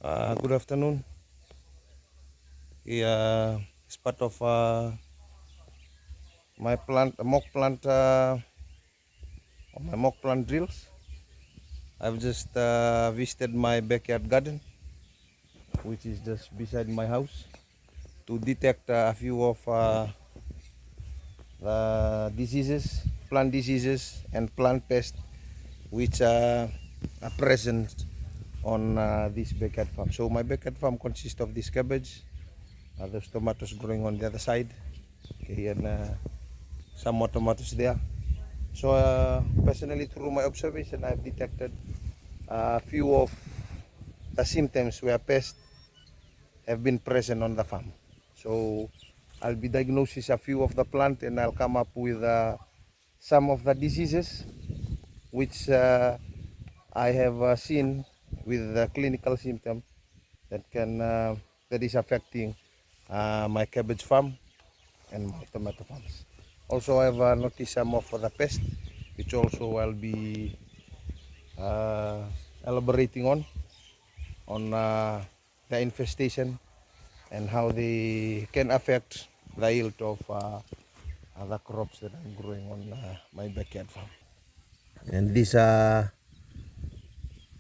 Good afternoon. It's part of my mock plant drills. I've just visited my backyard garden, which is just beside my house, to detect a few of the plant diseases, and plant pests which are present on this backyard farm. So my backyard farm consists of this cabbage, there's tomatoes growing on the other side, okay, and some more tomatoes there. So personally, through my observation, I've detected a few of the symptoms where pests have been present on the farm. So I'll be diagnosing a few of the plant, and I'll come up with some of the diseases which I have seen with the clinical symptom that is affecting my cabbage farm and my tomato farms. Also, I've noticed some of the pests, which also I'll be elaborating on the infestation and how they can affect the yield of the crops that I'm growing on my backyard farm. And these are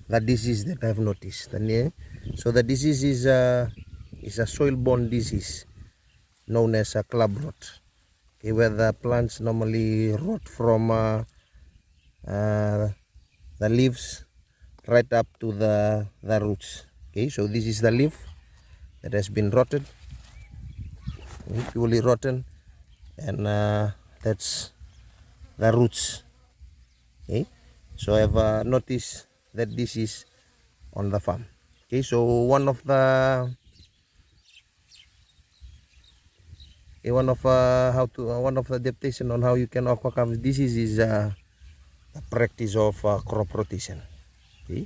the disease that I've noticed. And, so the disease is a soil-borne disease known as a club rot, okay, where the plants normally rot from the leaves right up to the roots. Okay, so this is the leaf that has been rotted, purely rotten, and that's the roots. Okay, so I've noticed that this is on the farm. Okay, so one of the adaptation on how you can overcome this disease is the practice of crop rotation. Okay,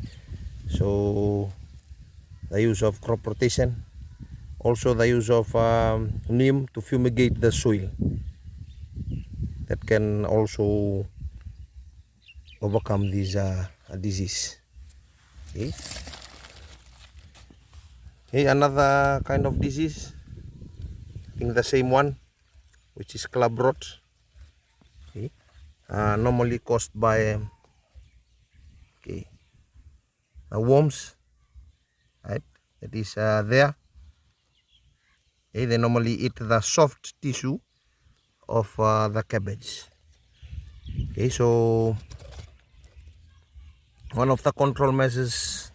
so the use of crop rotation, also the use of neem to fumigate the soil, that can also overcome this disease. Okay. Okay, another kind of disease, I think the same one, which is club rot. Okay. Normally caused by worms, right? That is there. Okay, they normally eat the soft tissue of the cabbage. Okay, so one of the control measures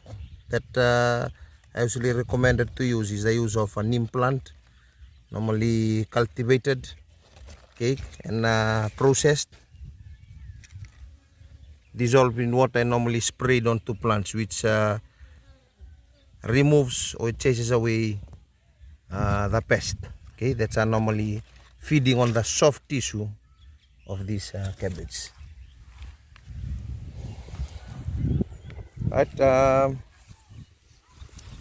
that I usually recommended to use is the use of a neem plant, normally cultivated, okay, and processed, dissolved in water, and normally sprayed onto plants, which removes or chases away the pest. Okay, that's normally feeding on the soft tissue of this cabbage. Right.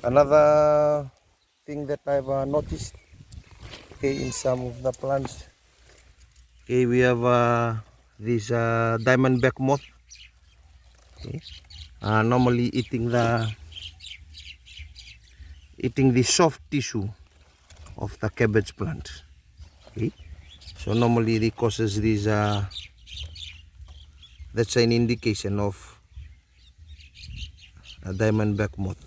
Another thing that I've noticed, okay, in some of the plants, okay, we have this diamondback moth, okay, normally eating the soft tissue of the cabbage plant. Okay, so normally it causes this. That's an indication of a diamondback moth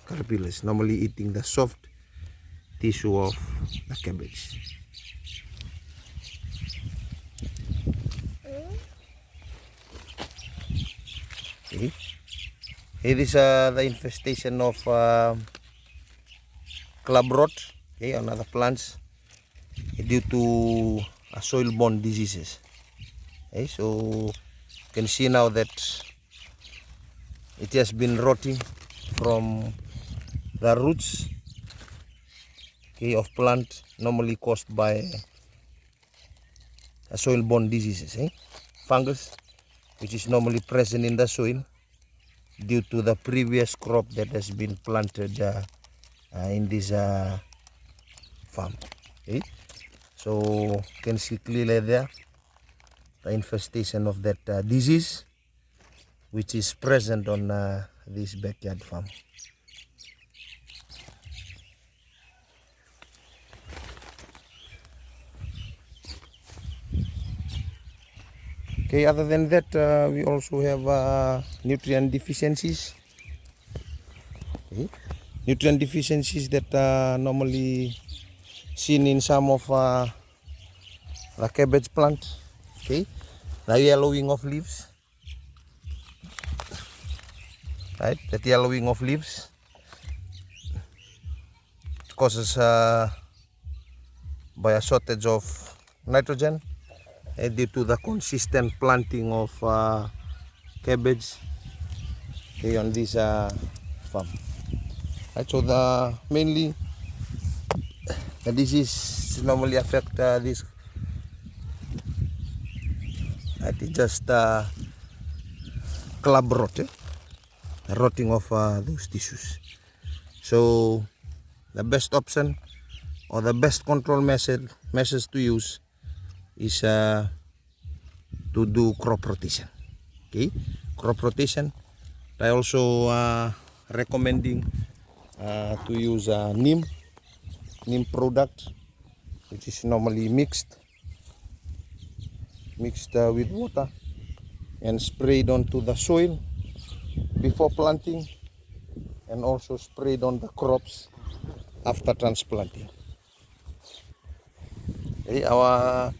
caterpillars normally eating the soft tissue of the cabbage. Okay. Here is the infestation of club rot, okay, on other plants due to soil-borne diseases. Okay, so you can see now that it has been rotting from the roots, okay, of plant normally caused by soil-borne diseases, fungus, which is normally present in the soil due to the previous crop that has been planted in this farm. Okay, so you can see clearly there the infestation of that disease which is present on this backyard farm. Okay, other than that, we also have nutrient deficiencies. Okay. Nutrient deficiencies that are normally seen in some of the cabbage plant. Okay, the yellowing of leaves, right? That yellowing of leaves causes by a shortage of nitrogen due to the consistent planting of cabbage, okay, on this farm. Right, so the mainly the disease normally affect this. It just club rot, rotting of those tissues. So the best option or the best control measures to use is to do crop rotation. Okay, crop rotation. I also recommending to use neem product, which is normally mixed with water and sprayed onto the soil before planting, and also sprayed on the crops after transplanting. Okay, our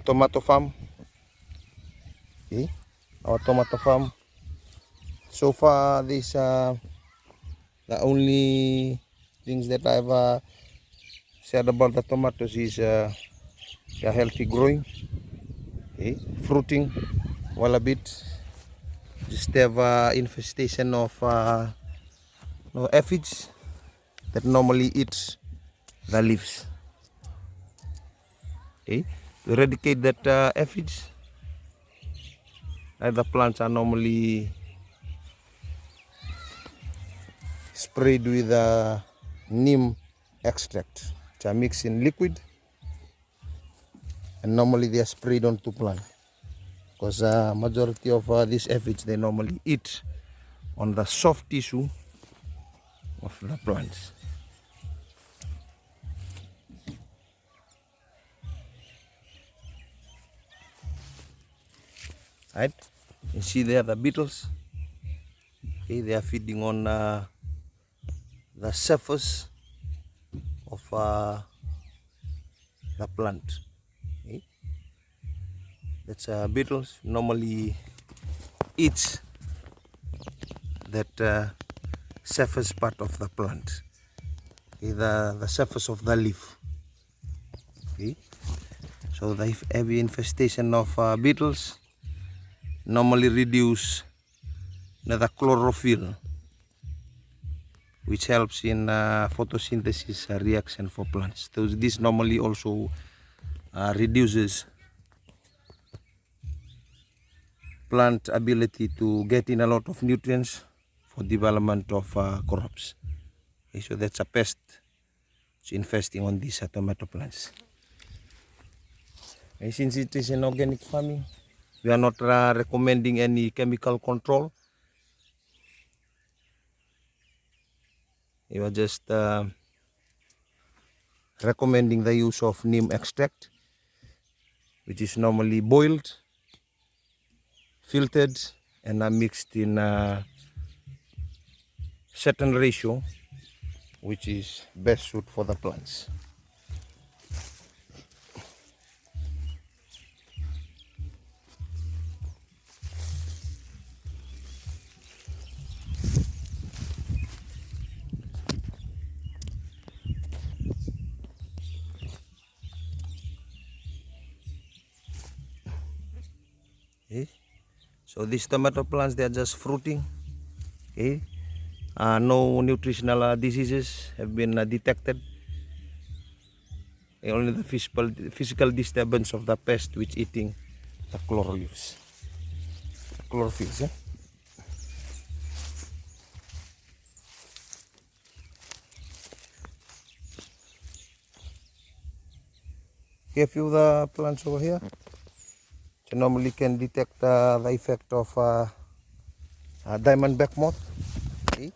tomato farm. Okay, our tomato farm. So far, these are the only things that I've said about the tomatoes is they're healthy growing, okay, fruiting well a bit. Just have infestation of aphids that normally eats the leaves. Okay, to eradicate that aphids, the plants are normally sprayed with neem extract, which are mixed in liquid, and normally they are sprayed onto plant, because majority of these aphids, they normally eat on the soft tissue of the plants. Right, you see there the beetles. Okay, they are feeding on the surface of the plant. Okay, that's beetles normally eats that surface part of the plant, okay, the surface of the leaf. Okay, so the heavy infestation of beetles normally reduce the chlorophyll, which helps in photosynthesis reaction for plants. So this normally also reduces plant ability to get in a lot of nutrients for development of crops. Okay, so that's a pest infesting on these tomato plants. And since it is an organic farming, we are not recommending any chemical control. We are just recommending the use of neem extract, which is normally boiled, filtered, and mixed in a certain ratio, which is best suited for the plants. Okay, so these tomato plants, they are just fruiting. Okay, no nutritional diseases have been detected. Only the physical disturbance of the pest which eating the chlorophylls. Okay, a few of the plants over here, so normally can detect the effect of diamondback moth. Okay,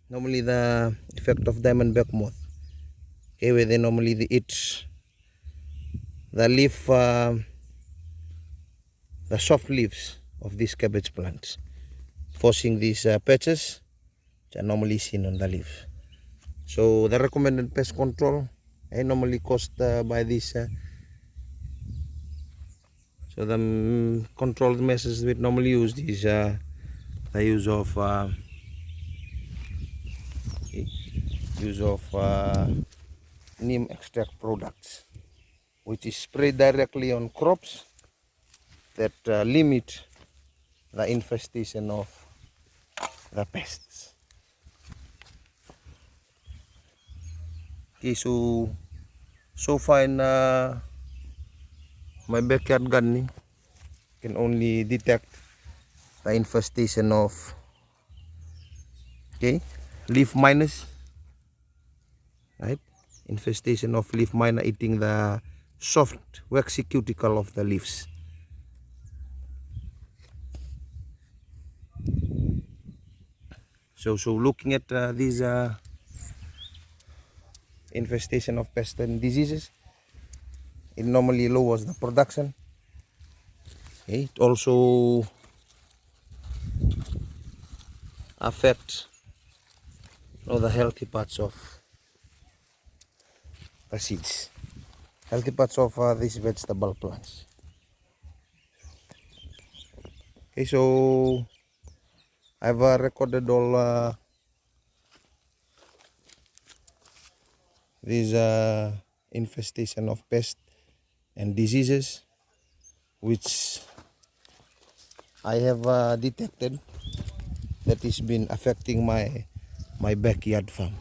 normally the effect of diamondback moth. Okay, where they normally eat the leaf, the soft leaves of these cabbage plants, forcing these patches which are normally seen on the leaf. So the recommended pest control normally caused by this. So the controlled measures we normally use is the use of neem extract products, which is sprayed directly on crops that limit the infestation of the pests. Okay, so far in my backyard gardening, can only detect the infestation of leaf miners, right? Infestation of leaf miner eating the soft waxy cuticle of the leaves. So looking at these infestation of pests and diseases, it normally lowers the production. Okay, it also affects the healthy parts of the seeds, healthy parts of these vegetable plants. Okay, so I've recorded all these infestation of pests and diseases which I have detected that is been affecting my backyard farm.